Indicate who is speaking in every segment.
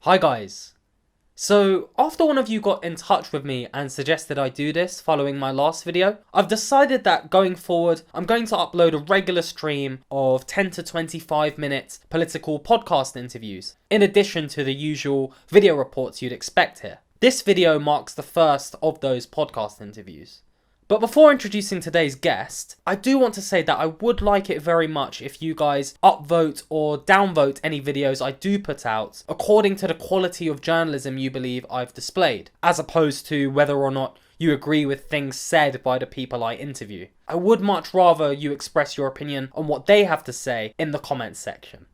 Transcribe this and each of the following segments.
Speaker 1: Hi guys. So, after one of you got in touch with me and suggested I do this following my last video, I've decided that going forward, I'm going to upload a regular stream of 10 to 25 minute political podcast interviews, in addition to the usual video reports you'd expect here. This video marks the first of those podcast interviews. But before introducing today's guest, I do want to say that I would like it very much if you guys upvote or downvote any videos I do put out according to the quality of journalism you believe I've displayed, as opposed to whether or not you agree with things said by the people I interview. I would much rather you express your opinion on what they have to say in the comments section.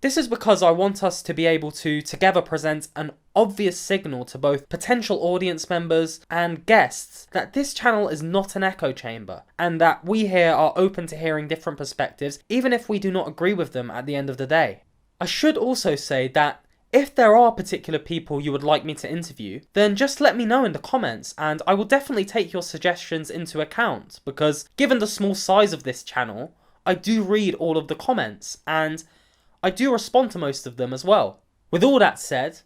Speaker 1: This is because I want us to be able to together present an obvious signal to both potential audience members and guests that this channel is not an echo chamber and that we here are open to hearing different perspectives even if we do not agree with them at the end of the day. I should also say that if there are particular people you would like me to interview, then just let me know in the comments and I will definitely take your suggestions into account because given the small size of this channel, I do read all of the comments and I do respond to most of them as well. With all that said,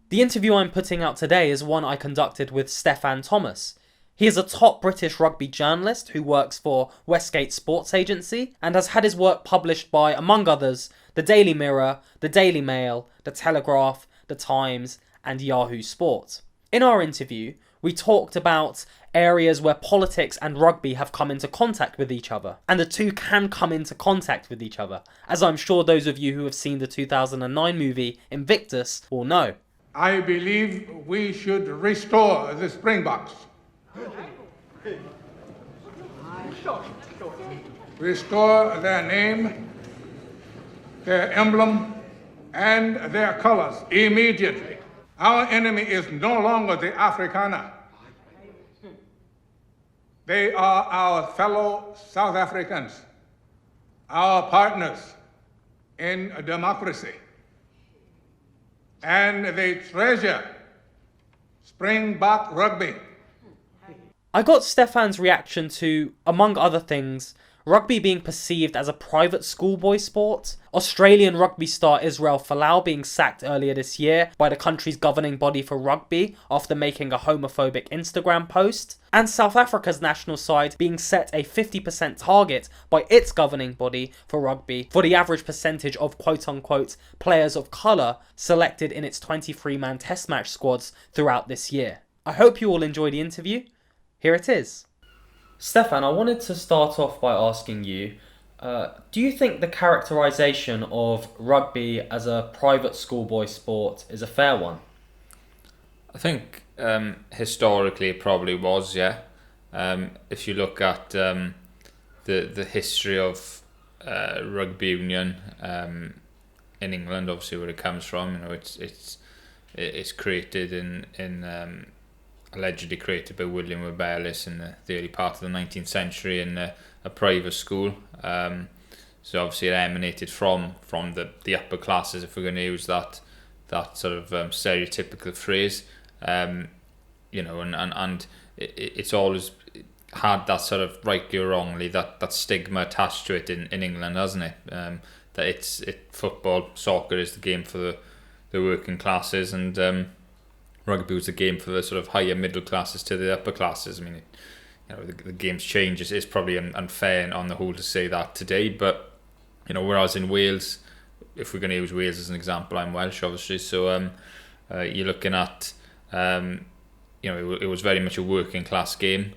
Speaker 1: the interview I'm putting out today is one I conducted with Stefan Thomas. He is a top British rugby journalist who works for Westgate Sports Agency and has had his work published by, among others, the Daily Mirror, the Daily Mail, the Telegraph, the Times and Yahoo Sport. In our interview, we talked about areas where politics and rugby have come into contact with each other, and the two can come into contact with each other, as I'm sure those of you who have seen the 2009 movie Invictus will know.
Speaker 2: I believe we should restore the Springboks. Restore their name, their emblem, and their colors immediately. Our enemy is no longer the Afrikaner. They are our fellow South Africans, our partners in democracy. And they treasure Springbok rugby.
Speaker 1: I got Stefan's reaction to, among other things, rugby being perceived as a private schoolboy sport, Australian rugby star Israel Folau being sacked earlier this year by the country's governing body for rugby after making a homophobic Instagram post, and South Africa's national side being set a 50% target by its governing body for rugby for the average percentage of quote-unquote players of colour selected in its 23-man test match squads throughout this year. I hope you all enjoy the interview. Here it is. Stefan, I wanted to start off by asking you, do you think the characterisation of rugby as a private schoolboy sport is a fair one?
Speaker 3: I think historically it probably was, yeah. If you look at the history of rugby union in England, obviously where it comes from, it's created in allegedly created by William Webb-Ellis in the early part of the 19th century in a private school. So obviously it emanated from the upper classes, if we're going to use that sort of stereotypical phrase. And it's always had that sort of, rightly or wrongly, that stigma attached to it in England, hasn't it? That football, soccer is the game for the working classes, and rugby was the game for the sort of higher middle classes to the upper classes. I mean, the game's change is probably unfair on the whole to say that today, but whereas in Wales, if we're going to use Wales as an example, I'm Welsh obviously, so you're looking at it was very much a working class game.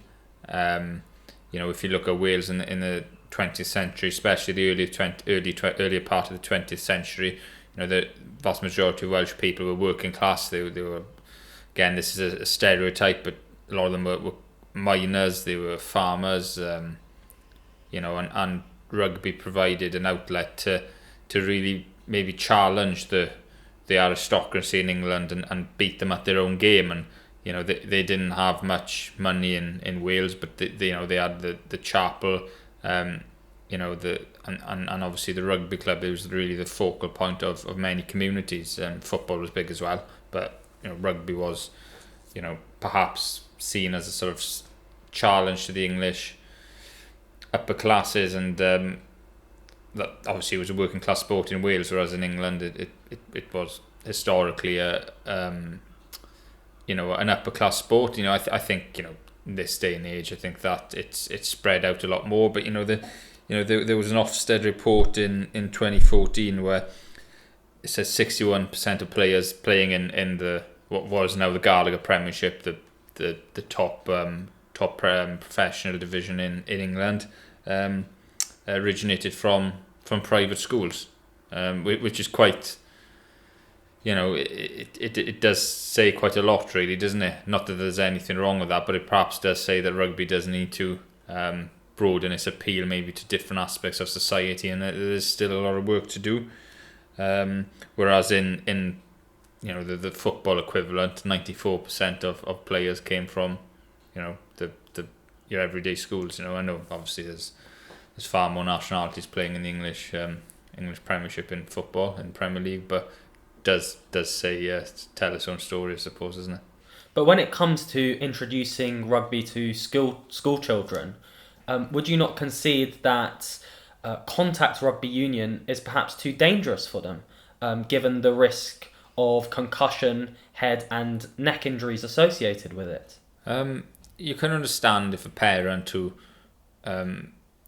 Speaker 3: If you look at Wales in the 20th century, especially the earlier part of the 20th century, the vast majority of Welsh people were working class. They were, again, this is a stereotype, but a lot of them were miners, they were farmers, and rugby provided an outlet to really maybe challenge the aristocracy in England and beat them at their own game. And they didn't have much money in Wales, but they had the chapel, and obviously the rugby club. It was really the focal point of many communities, and football was big as well, but rugby was perhaps seen as a sort of challenge to the English upper classes, and that obviously was a working class sport in Wales, whereas in England it was historically an upper class sport. I think in this day and age, I think that it's spread out a lot more. But there was an Ofsted report in 2014 where it says 61% of players playing in the what was now the Gallagher Premiership, the top professional division in England, originated from private schools, which is quite. It does say quite a lot, really, doesn't it? Not that there's anything wrong with that, but it perhaps does say that rugby does need to broaden its appeal maybe to different aspects of society, and there's still a lot of work to do. Whereas in the football equivalent, 94% of players came from your everyday schools. I know obviously there's far more nationalities playing in the English Premiership in football in Premier League, but does say tell its own story, I suppose, isn't it?
Speaker 1: But when it comes to introducing rugby to school children, would you not concede that contact rugby union is perhaps too dangerous for them, given the risk of concussion, head and neck injuries associated with it?
Speaker 3: You can understand if a parent who,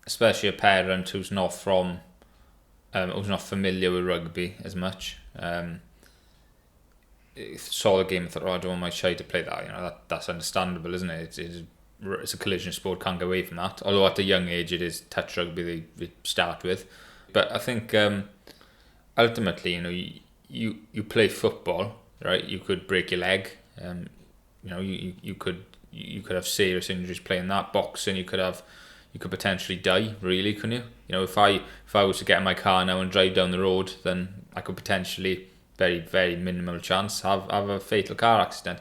Speaker 3: especially a parent who's not familiar with rugby as much, saw the game and thought, I don't want my child to play that. That's understandable, isn't it? It's a collision sport, can't get away from that. Although at a young age it is touch rugby they start with. But I think ultimately, you play football, right? You could break your leg. You could have serious injuries playing that. Boxing, you could potentially die, really, couldn't you? If I was to get in my car now and drive down the road, then I could potentially, very, very minimal chance, have a fatal car accident.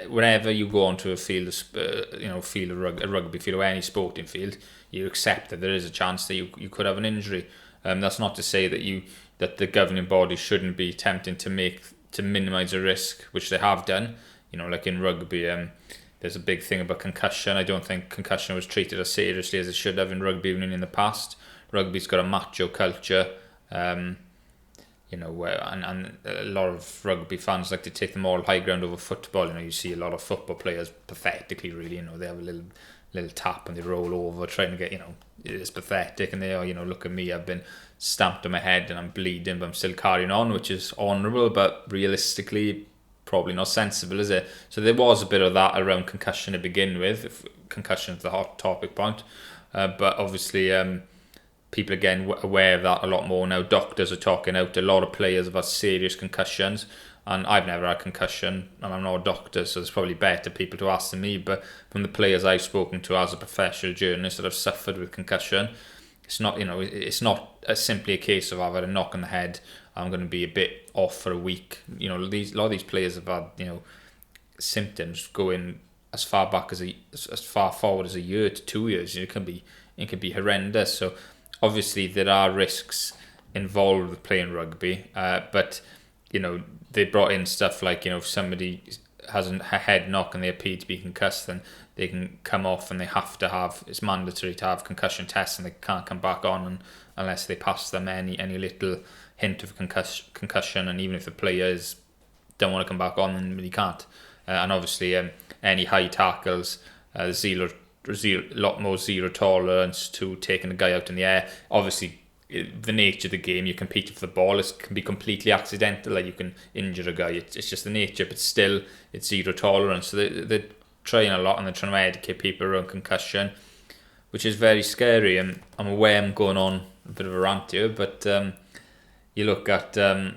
Speaker 3: Whenever you go onto a field of rugby field or any sporting field, you accept that there is a chance that you could have an injury. That's not to say that the governing body shouldn't be attempting to minimise the risk, which they have done. Like in rugby, there's a big thing about concussion. I don't think concussion was treated as seriously as it should have in rugby even in the past. Rugby's got a macho culture. And a lot of rugby fans like to take the moral high ground over football. You see a lot of football players pathetically, really. They have a little tap and they roll over trying to get. It is pathetic, and they are. Look at me, I've been stamped on my head and I'm bleeding, but I'm still carrying on, which is honourable, but realistically, probably not sensible, is it? So there was a bit of that around concussion to begin with. If concussion is the hot topic point, but obviously. People again aware of that a lot more now. Doctors are talking out. A lot of players have had serious concussions, and I've never had concussion, and I'm not a doctor, so there's probably better people to ask than me. But from the players I've spoken to as a professional journalist that have suffered with concussion, it's not simply a case of I've had a knock on the head, I'm going to be a bit off for a week. A lot of these players have had symptoms going as far forward as a year to 2 years. It can be horrendous. So. Obviously, there are risks involved with playing rugby, but they brought in stuff like if somebody has a head knock and they appear to be concussed, then they can come off and it's mandatory to have concussion tests, and they can't come back on unless they pass them any little hint of concussion, and even if the players don't want to come back on, then they can't. And obviously, any high tackles, a lot more zero tolerance to taking a guy out in the air. Obviously, the nature of the game, you're competing for the ball, it can be completely accidental, like you can injure a guy, it's just the nature, but still it's zero tolerance. So they're trying a lot, and they're trying to educate people around concussion, which is very scary. And I'm aware I'm going on a bit of a rant here, but you look at there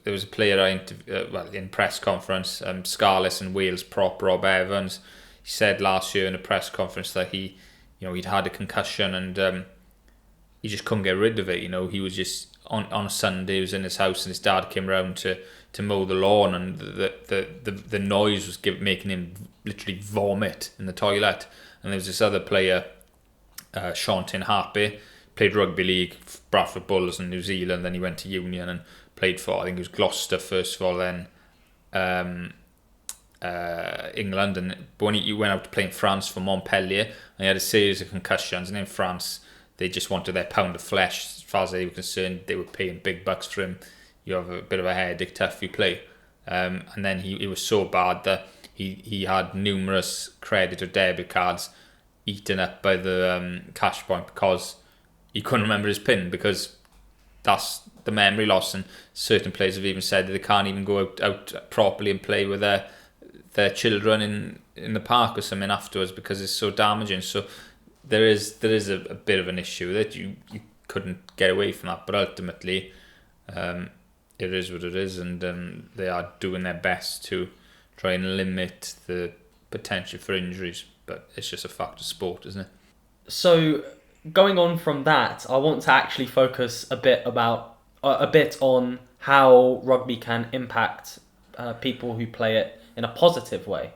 Speaker 3: was a player I interviewed in press conference, Scarlett and Wales prop Rob Evans. He said last year in a press conference that he'd had a concussion, and he just couldn't get rid of it. He was just on a Sunday, he was in his house, and his dad came round to mow the lawn, and the noise was making him literally vomit in the toilet. And there was this other player, Sean Happy, played rugby league, Bradford Bulls in New Zealand, then he went to Union and played for, I think it was Gloucester first of all, then England, but when he went out to play in France for Montpellier, and he had a series of concussions, and in France they just wanted their pound of flesh. As far as they were concerned, they were paying big bucks for him. you have a bit of a headache, tough you play. And then he was so bad that he had numerous credit or debit cards eaten up by the cash point because he couldn't remember his PIN, because that's the memory loss. And certain players have even said that they can't even go out properly and play with their children in the park or something afterwards because it's so damaging. So there is a bit of an issue that you couldn't get away from that, but ultimately it is what it is, and they are doing their best to try and limit the potential for injuries, but it's just a fact of sport, isn't it?
Speaker 1: So going on from that, I want to actually focus a bit on how rugby can impact people who play it in a positive way.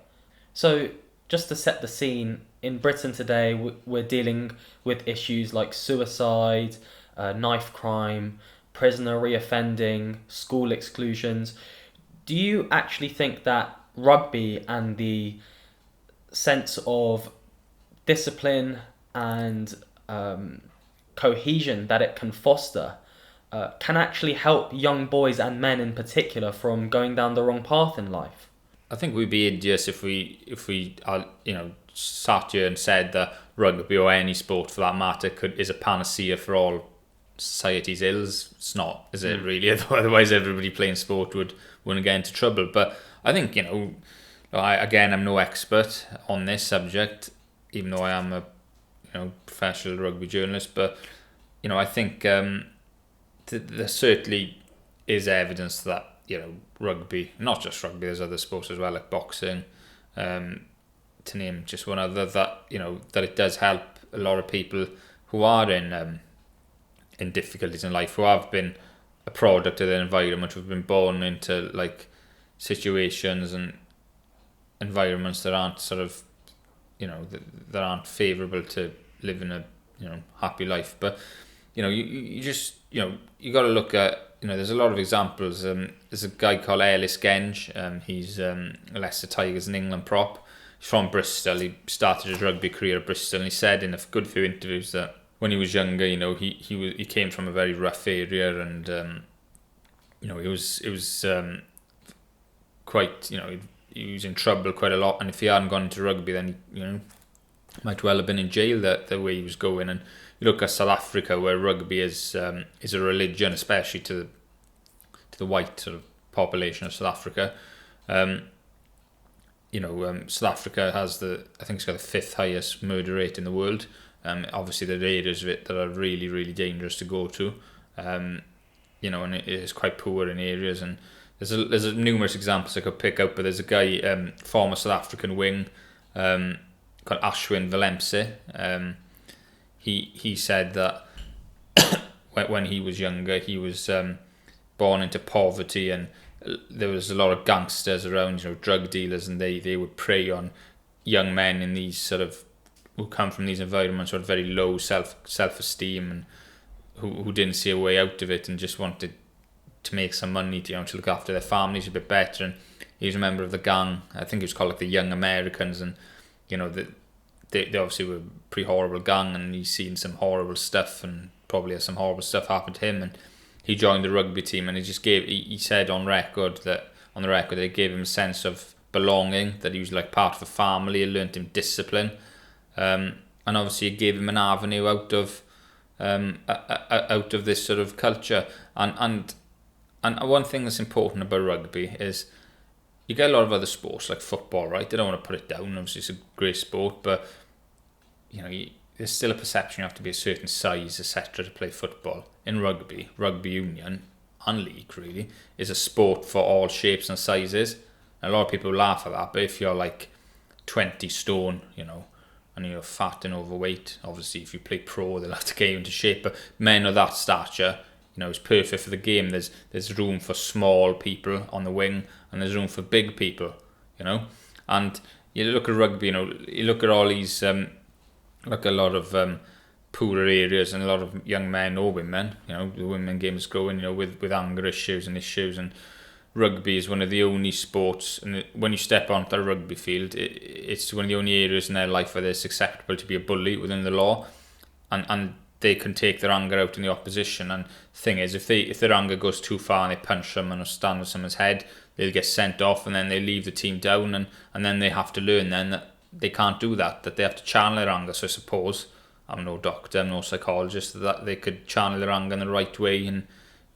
Speaker 1: So just to set the scene, in Britain today, we're dealing with issues like suicide, knife crime, prisoner reoffending, school exclusions. Do you actually think that rugby and the sense of discipline and cohesion that it can foster can actually help young boys and men in particular from going down the wrong path in life?
Speaker 3: I think we'd be idiots if we sat here and said that rugby or any sport for that matter is a panacea for all society's ills. It's not, is it really? Otherwise everybody playing sport wouldn't get into trouble. But I think, I'm no expert on this subject, even though I am a professional rugby journalist. But I think there certainly is evidence that rugby, not just rugby, there's other sports as well, like boxing, to name just one other, that that it does help a lot of people who are in difficulties in life, who have been a product of their environment, who've been born into like situations and environments that aren't sort of that aren't favourable to living a happy life. But you just you got to look at there's a lot of examples. There's a guy called Ellis Genge. He's a Leicester Tigers and England prop. He's from Bristol. He started his rugby career at Bristol, and he said in a good few interviews that when he was younger, he came from a very rough area, and it was quite he was in trouble quite a lot. And if he hadn't gone into rugby, then he might well have been in jail the way he was going. And you look at South Africa, where rugby is a religion, especially to the white sort of population of South Africa. South Africa has I think it's got the 5th highest murder rate in the world. Obviously, there are areas of it that are really, really dangerous to go to. And it is quite poor in areas. And there's numerous examples I could pick out. But there's a guy, former South African wing, called Ashwin Valemse. He said that when he was younger, he was born into poverty, and there was a lot of gangsters around, drug dealers, and they would prey on young men in these sort of who come from these environments with very low self-esteem, and who didn't see a way out of it and just wanted to make some money to look after their families a bit better. And he's a member of the gang. I think it was called like the Young Americans, and they obviously were a pretty horrible gang, and he's seen some horrible stuff, and probably has some horrible stuff happen to him. And he joined the rugby team, and he said on the record that it gave him a sense of belonging, that he was like part of a family. It learnt him discipline, and obviously it gave him an avenue out of this sort of culture. And one thing that's important about rugby is you get a lot of other sports like football, right? They don't want to put it down. Obviously, it's a great sport, but there's still a perception you have to be a certain size, etc., to play football. In rugby union and league really is a sport for all shapes and sizes. And a lot of people laugh at that, but if you're like 20 stone, and you're fat and overweight, obviously if you play pro, they'll have to get you into shape. But men of that stature, it's perfect for the game. There's room for small people on the wing, and there's room for big people, And you look at rugby, you look at all these, like a lot of poorer areas, and a lot of young men or women, the women game is growing, with anger issues, and rugby is one of the only sports, and when you step onto a rugby field, it's one of the only areas in their life where it's acceptable to be a bully within the law, and they can take their anger out in the opposition. And the thing is, if their anger goes too far and they punch someone or stand on someone's head, they'll get sent off, and then they leave the team down, and then they have to learn then that they can't do that they have to channel their anger. So I suppose, I'm no doctor, I'm no psychologist, that they could channel their anger in the right way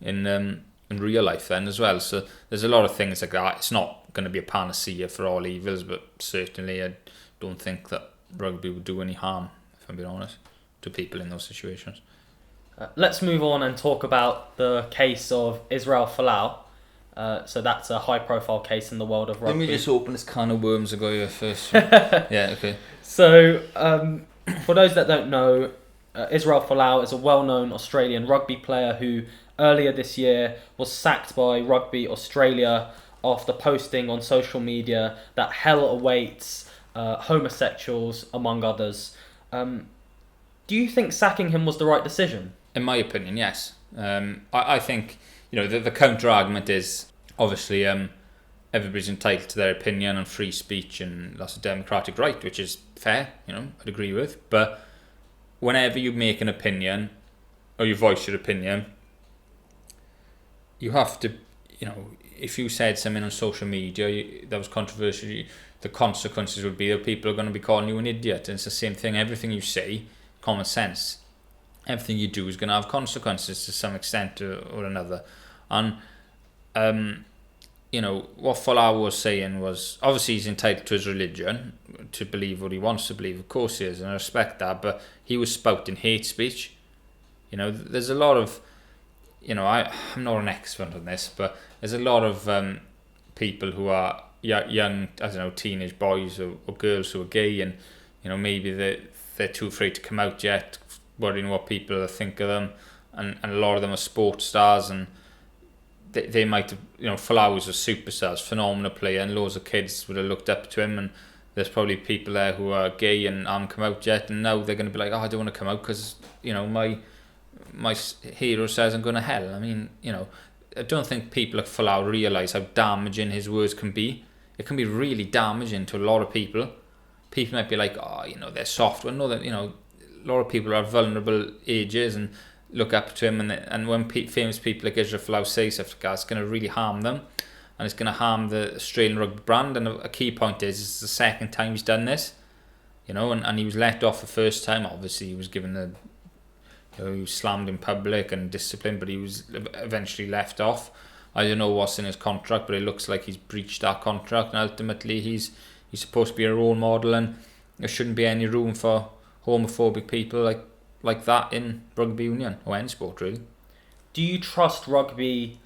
Speaker 3: in real life then as well. So there's a lot of things like that. It's not going to be a panacea for all evils, but certainly I don't think that rugby would do any harm, if I'm being honest, to people in those situations.
Speaker 1: Let's move on and talk about the case of Israel Folau. So that's a high-profile case in the world of rugby.
Speaker 3: Let me just open this can of worms I got here first. Yeah, okay.
Speaker 1: So, for those that don't know, Israel Folau is a well-known Australian rugby player who earlier this year was sacked by Rugby Australia after posting on social media that hell awaits homosexuals, among others. Do you think sacking him was the right decision?
Speaker 3: In my opinion, yes. I think, the counter-argument is, obviously, everybody's entitled to their opinion and free speech, and that's a democratic right, which is fair, I'd agree with. But whenever you make an opinion, or you voice your opinion, you have to, if you said something on social media that was controversial, the consequences would be that people are going to be calling you an idiot. And it's the same thing, everything you say, common sense, everything you do is going to have consequences to some extent or another. And what Folau was saying was, obviously he's entitled to his religion, to believe what he wants to believe, of course he is, and I respect that, but he was spouting hate speech. There's a lot of, I'm not an expert on this, but there's a lot of people who are young, teenage boys or girls who are gay, and maybe they're too afraid to come out yet, worrying what people think of them, and a lot of them are sports stars, and they might have, Folau was a superstar, phenomenal player, and loads of kids would have looked up to him, and there's probably people there who are gay and haven't come out yet, and now they're going to be like, I don't want to come out because my hero says I'm going to hell. I mean, I don't think people like Folau realise how damaging his words can be. It can be really damaging to a lot of people. People might be like, they're soft. Well, no, that a lot of people are vulnerable ages and look up to him, and when famous people like Israel Folau say stuff like that, it's going to really harm them, and it's going to harm the Australian rugby brand. And a key point is, it's the second time he's done this, and he was let off the first time. Obviously, he was given he was slammed in public and disciplined, but he was eventually left off. I don't know what's in his contract, but it looks like he's breached that contract, and ultimately he's supposed to be a role model, and there shouldn't be any room for homophobic people like that in rugby union or any sport, really.
Speaker 1: Do you trust Rugby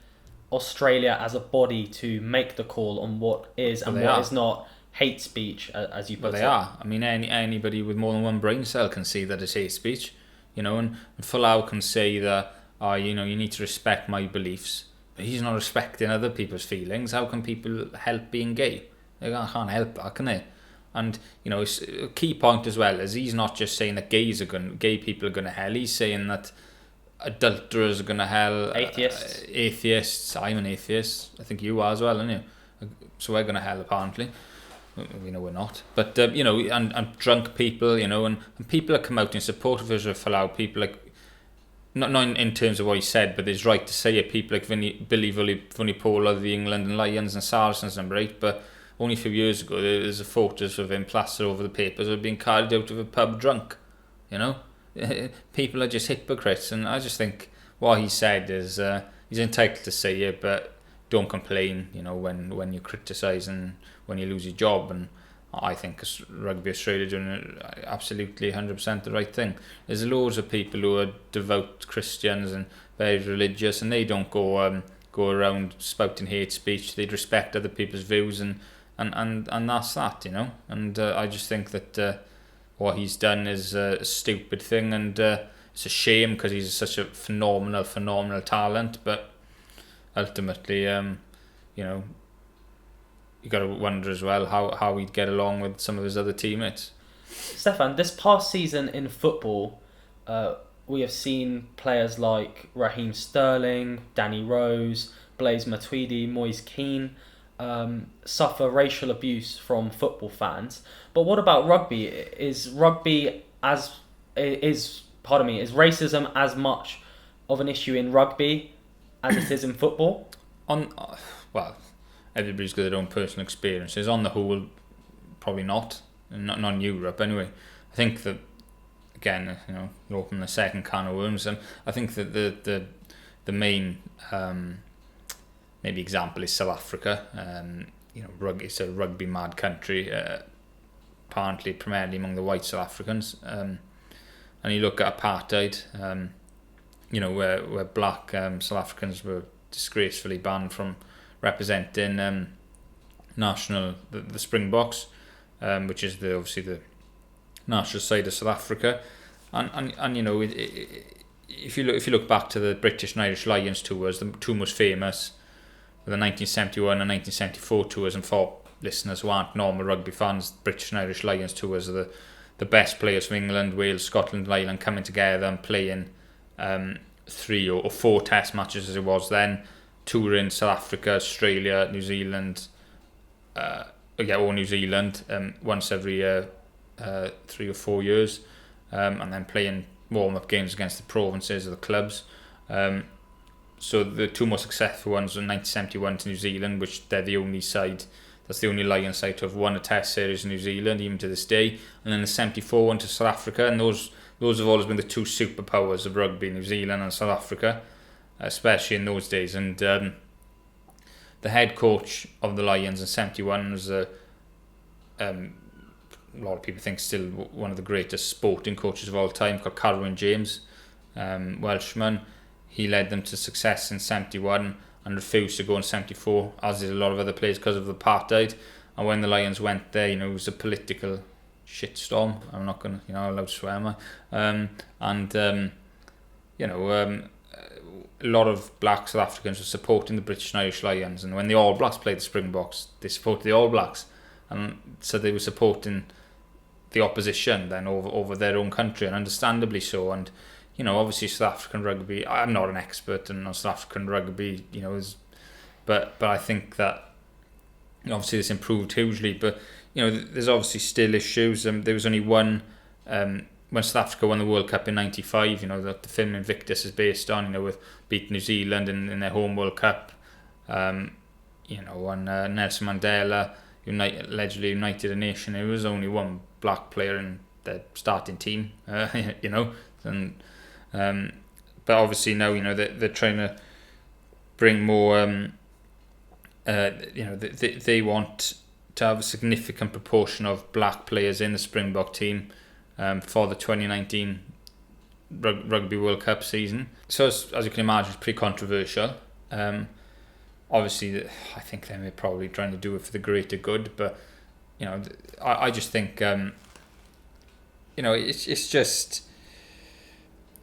Speaker 1: Australia as a body to make the call on what is and what is not hate speech, as you put it?
Speaker 3: Well, they are. I mean, anybody with more than one brain cell can see that it's hate speech. And Folau can say that, you need to respect my beliefs. But he's not respecting other people's feelings. How can people help being gay? They can't help that, can they? And, a key point as well is he's not just saying that gay people are going to hell. He's saying that adulterers are going to hell. Atheists. I'm an atheist. I think you are as well, aren't you? So we're going to hell, apparently. We know we're not, but and drunk people, and people that come out in support of Israel Folau, people like, not in terms of what he said, but it's right to say it, people like Billy Vunipola, the England and Lions and Saracens number 8, but only a few years ago there's a photos of him plastered over the papers of being carried out of a pub drunk. People are just hypocrites, and I just think what he said is he's entitled to say it, but don't complain, when you criticise and when you lose your job. And I think Rugby Australia doing absolutely 100% the right thing. There's loads of people who are devout Christians and very religious, and they don't go around spouting hate speech. They'd respect other people's views, and that's that, And I just think that what he's done is a stupid thing, and it's a shame because he's such a phenomenal talent, but ultimately, you got to wonder as well how he'd get along with some of his other teammates.
Speaker 1: Stefan, this past season in football, we have seen players like Raheem Sterling, Danny Rose, Blaise Matuidi, Moise Keane suffer racial abuse from football fans. But what about rugby? Is rugby is pardon me, is racism as much of an issue in rugby as it is in football?
Speaker 3: Well, everybody's got their own personal experiences. On the whole, probably not in Europe anyway. I think that, again, you open the second can of worms, and I think that the main maybe example is South Africa. It's a rugby mad country, apparently primarily among the white South Africans. And you look at apartheid, where black South Africans were disgracefully banned from representing the Springboks, which is obviously the national side of South Africa, and if you look back to the British and Irish Lions tours, the two most famous were the 1971 and 1974 tours, and for listeners who aren't normal rugby fans, British and Irish Lions tours are the best players from England, Wales, Scotland, Ireland coming together and playing 3 or 4 test matches as it was then, touring South Africa, Australia, New Zealand, or New Zealand once every 3 or 4 years, and then playing warm-up games against the provinces or the clubs. So the two most successful ones were 1971 to New Zealand, which they're the only side, that's the only Lions side to have won a test series in New Zealand, even to this day. And then the 74 one to South Africa, and those have always been the two superpowers of rugby, New Zealand and South Africa, especially in those days. And the head coach of the Lions in 71 was a lot of people think still one of the greatest sporting coaches of all time, called Carwyn James, Welshman. He led them to success in 71 and refused to go in 74, as did a lot of other players, because of the apartheid. And when the Lions went there, it was a political shitstorm. I'm not going to, allowed to swear, am I? A lot of black South Africans were supporting the British and Irish Lions, and when the All Blacks played the Springboks, they supported the All Blacks, and so they were supporting the opposition then over their own country, and understandably so. And obviously South African rugby, I'm not an expert in South African rugby, but I think that obviously this improved hugely. But there's obviously still issues. There was only one when South Africa won the World Cup in '95. That the film Invictus is based on. With beat New Zealand in their home World Cup. When Nelson Mandela allegedly united a nation, there was only one black player in the starting team. But obviously now they're trying to bring more. They want to have a significant proportion of black players in the Springbok team for the 2019 Rugby World Cup season. So as you can imagine, it's pretty controversial. Obviously, I think they're probably trying to do it for the greater good, but I just think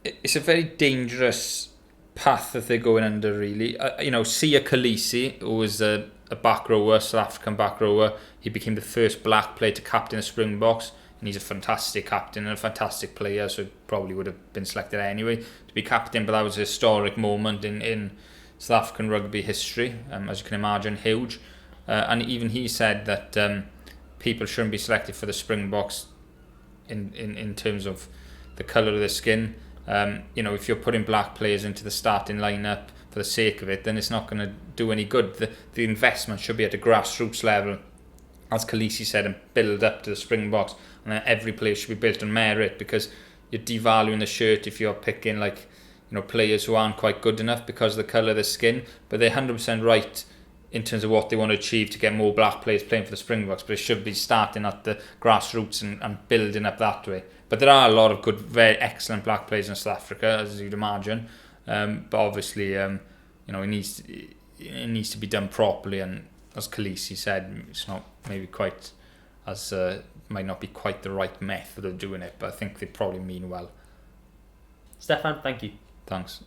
Speaker 3: it's a very dangerous path that they're going under, really. Sia Khaleesi, who was a back rower, South African back rower, he became the first black player to captain the Springboks, and he's a fantastic captain and a fantastic player, so probably would have been selected anyway to be captain. But that was a historic moment in South African rugby history, as you can imagine, huge. And even he said that people shouldn't be selected for the Springboks in terms of the colour of their skin. If you're putting black players into the starting lineup for the sake of it, then it's not going to do any good. The investment should be at a grassroots level, as Khaleesi said, and build up to the Springboks, and then every player should be built on merit, because you're devaluing the shirt if you're picking players who aren't quite good enough because of the colour of their skin. But they're 100% right in terms of what they want to achieve to get more black players playing for the Springboks, but it should be starting at the grassroots and building up that way. But there are a lot of good, very excellent black players in South Africa, as you'd imagine. But obviously, it needs to be done properly. And as Khaleesi said, it's not maybe quite as might not be quite the right method of doing it. But I think they probably mean well.
Speaker 1: Stefan, thank you.
Speaker 3: Thanks.